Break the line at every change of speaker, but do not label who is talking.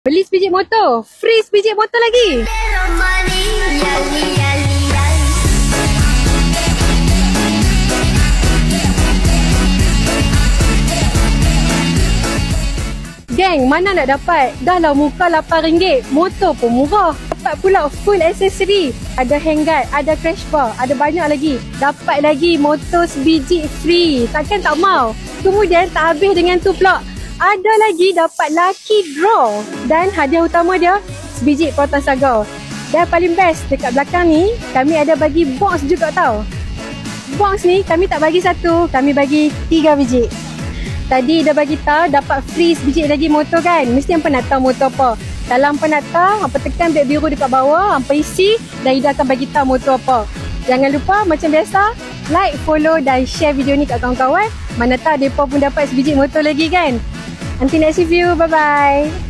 Beli sebiji motor, free sebiji motor lagi. Geng, mana nak dapat? Dah lah muka RM8, motor pun murah. Dapat pula full aksesori. Ada handguard, ada crash bar, ada banyak lagi. Dapat lagi motor sebiji free. Takkan tak mau? Kemudian tak habis dengan tu pula. Ada lagi dapat lucky draw. Dan hadiah utama dia, sebiji Proton Saga. Dan paling best, dekat belakang ni, kami ada bagi box juga tau. Box ni, kami tak bagi satu, kami bagi 3 biji. Tadi dah bagi tahu dapat free sebiji lagi motor kan. Mesti hampa nak tahu motor apa. Kalau hampa nak tahu, hampa tekan beg biru dekat bawah, hampa isi dan Ida akan bagi tahu motor apa. Jangan lupa macam biasa, like, follow dan share video ni kat kawan-kawan. Mana tahu mereka pun dapat sebiji motor lagi kan. Until next review, bye-bye.